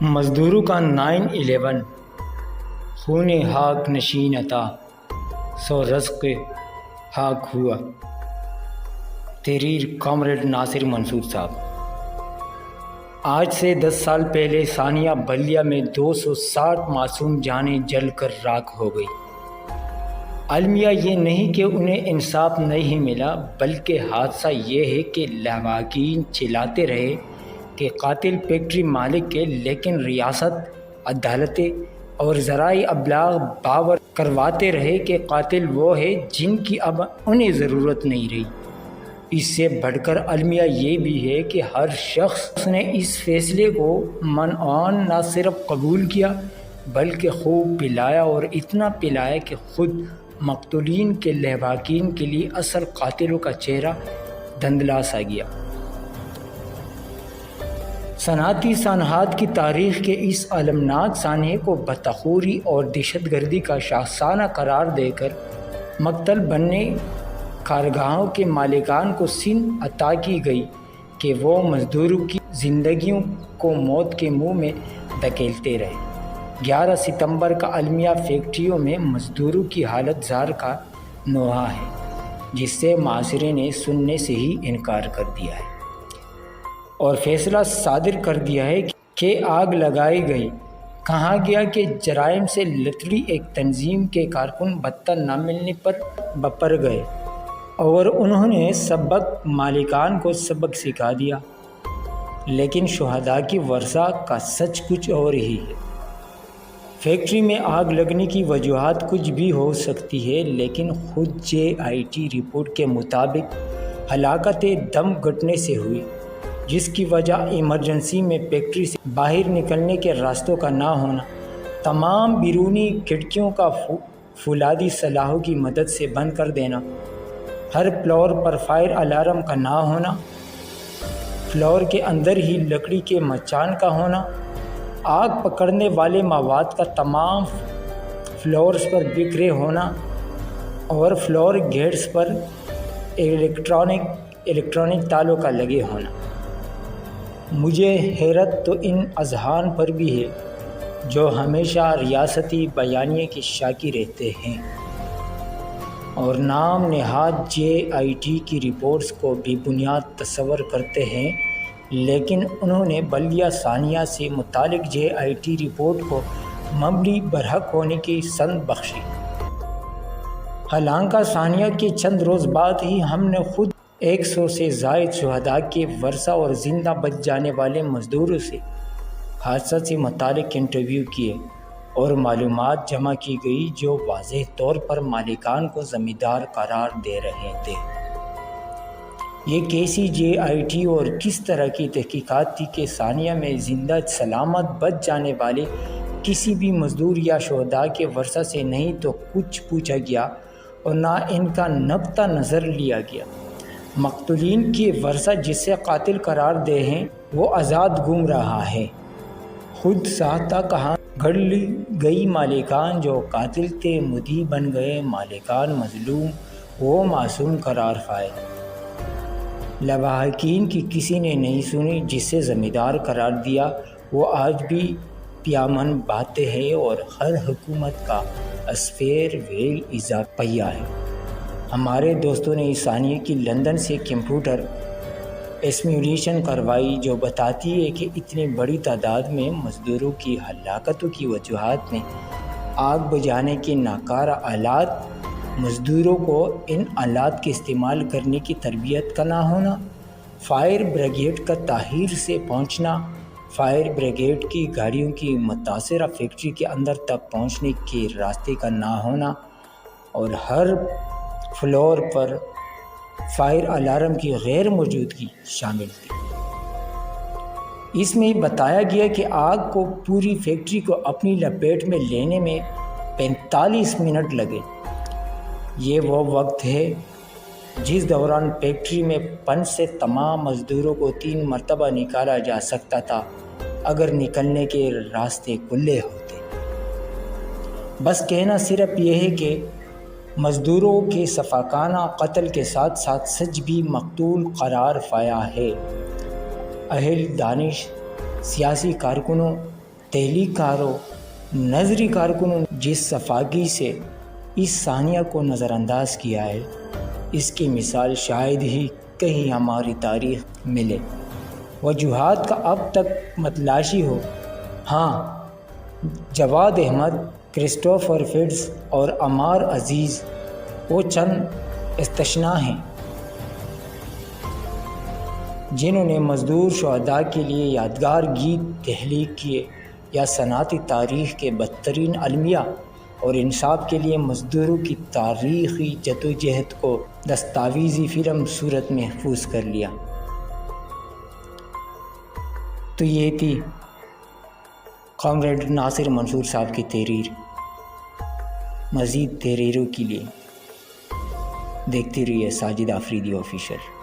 مزدوروں کا 9/11 خون خاک نشین عطا سو رزق خاک ہوا۔ تحریر کامریڈ ناصر منصور صاحب۔ آج سے 10 سال پہلے ثانیہ بلدیہ میں 260 معصوم جانیں جل کر راکھ ہو گئی۔ المیہ یہ نہیں کہ انہیں انصاف نہیں ملا، بلکہ حادثہ یہ ہے کہ لواحقین چلاتے رہے کہ قاتل فیکٹری مالک ہے، لیکن ریاست، عدالتیں اور ذرائع ابلاغ باور کرواتے رہے کہ قاتل وہ ہے جن کی اب انہیں ضرورت نہیں رہی۔ اس سے بڑھ کر المیہ یہ بھی ہے کہ ہر شخص نے اس فیصلے کو منعان نہ صرف قبول کیا بلکہ خوب پلایا، اور اتنا پلایا کہ خود مقتولین کے لواحقین کے لیے اصل قاتلوں کا چہرہ دھندلا سا گیا۔ صنعتی سانحات کی تاریخ کے اس المناک سانحے کو بدتخوری اور دہشت گردی کا شاخسانہ قرار دے کر مقتل بننے کارگاہوں کے مالکان کو سند عطا کی گئی کہ وہ مزدوروں کی زندگیوں کو موت کے منہ میں دھکیلتے رہے۔ 11 ستمبر کا المیہ فیکٹریوں میں مزدوروں کی حالت زار کا نوحہ ہے، جس سے معاشرے نے سننے سے ہی انکار کر دیا ہے اور فیصلہ صادر کر دیا ہے کہ آگ لگائی گئی۔ کہا گیا کہ جرائم سے لتڑی ایک تنظیم کے کارکن بھتہ نہ ملنے پر بپر گئے اور انہوں نے سبق مالکان کو سبق سکھا دیا، لیکن شہداء کی ورثہ کا سچ کچھ اور ہی ہے۔ فیکٹری میں آگ لگنے کی وجوہات کچھ بھی ہو سکتی ہے، لیکن خود JIT رپورٹ کے مطابق ہلاکت دم گھٹنے سے ہوئی، جس کی وجہ ایمرجنسی میں فیکٹری سے باہر نکلنے کے راستوں کا نہ ہونا، تمام بیرونی کھڑکیوں کا فولادی سلاخوں کی مدد سے بند کر دینا، ہر فلور پر فائر الارم کا نہ ہونا، فلور کے اندر ہی لکڑی کے مچان کا ہونا، آگ پکڑنے والے مواد کا تمام فلورز پر بکھرے ہونا اور فلور گیٹس پر الیکٹرانک تالوں کا لگے ہونا۔ مجھے حیرت تو ان اذہان پر بھی ہے جو ہمیشہ ریاستی بیانیے کے شاکی رہتے ہیں اور نام نہاد JIT کی رپورٹس کو بے بنیاد تصور کرتے ہیں، لیکن انہوں نے بلدیہ ثانیہ سے متعلق JIT رپورٹ کو مبنی برحق ہونے کی سند بخشی۔ حالانکہ ثانیہ کے چند روز بعد ہی ہم نے خود 100 سے زائد شہداء کے ورثہ اور زندہ بچ جانے والے مزدوروں سے حادثہ سے متعلق انٹرویو کیے اور معلومات جمع کی گئی جو واضح طور پر مالکان کو ذمہ دار قرار دے رہے تھے۔ یہ کیسی JIT اور کس طرح کی تحقیقات تھی کہ ثانیہ میں زندہ سلامت بچ جانے والے کسی بھی مزدور یا شہداء کے ورثہ سے نہیں تو کچھ پوچھا گیا اور نہ ان کا نقطہ نظر لیا گیا۔ مقتولین کے ورثہ جسے قاتل قرار دے ہیں وہ آزاد گھوم رہا ہے۔ خود ساختہ کہاں گھڑ لی گئی مالکان جو قاتل تھے مدعی بن گئے، مالکان مظلوم وہ معصوم قرار پائے۔ لواحقین کی کسی نے نہیں سنی، جسے ذمہ دار قرار دیا وہ آج بھی پیامن باتے ہیں اور ہر حکومت کا اسپیئر ویل اضافہ پہیا ہے۔ ہمارے دوستوں نے ثانیہ کی لندن سے کمپیوٹر ایسیمولیشن کروائی جو بتاتی ہے کہ اتنی بڑی تعداد میں مزدوروں کی ہلاکتوں کی وجوہات میں آگ بجھانے کے ناکارہ آلات، مزدوروں کو ان آلات کے استعمال کرنے کی تربیت کا نہ ہونا، فائر بریگیڈ کا تاخیر سے پہنچنا، فائر بریگیڈ کی گاڑیوں کی متاثرہ فیکٹری کے اندر تک پہنچنے کے راستے کا نہ ہونا اور ہر فلور پر فائر الارم کی غیر موجودگی شامل تھی۔ اس میں بتایا گیا کہ آگ کو پوری فیکٹری کو اپنی لپیٹ میں لینے میں 45 منٹ لگے۔ یہ وہ وقت ہے جس دوران فیکٹری میں پنچ سے تمام مزدوروں کو 3 مرتبہ نکالا جا سکتا تھا اگر نکلنے کے راستے کھلے ہوتے۔ بس کہنا صرف یہ ہے کہ مزدوروں کے صفاقانہ قتل کے ساتھ ساتھ سچ بھی مقتول قرار پایا ہے۔ اہل دانش، سیاسی کارکنوں تحلیل کاروں نظری کارکنوں نے جس صفاقی سے اس ثانیہ کو نظر انداز کیا ہے، اس کی مثال شاید ہی کہیں ہماری تاریخ ملے۔ وجوہات کا اب تک متلاشی ہو، ہاں، جواد احمد، کرسٹوفر فٹز اور عمار عزیز وہ چند استثناء ہیں جنہوں نے مزدور شہداء کے لیے یادگار گیت تخلیق کیے یا صنعتی تاریخ کے بدترین المیہ اور انصاف کے لیے مزدوروں کی تاریخی جدوجہد کو دستاویزی فلم صورت میں محفوظ کر لیا۔ تو یہ تھی کامریڈ ناصر منصور صاحب کی تحریر۔ مزید تحریروں کے لیے دیکھتے رہیے ساجد آفریدی آفیشل۔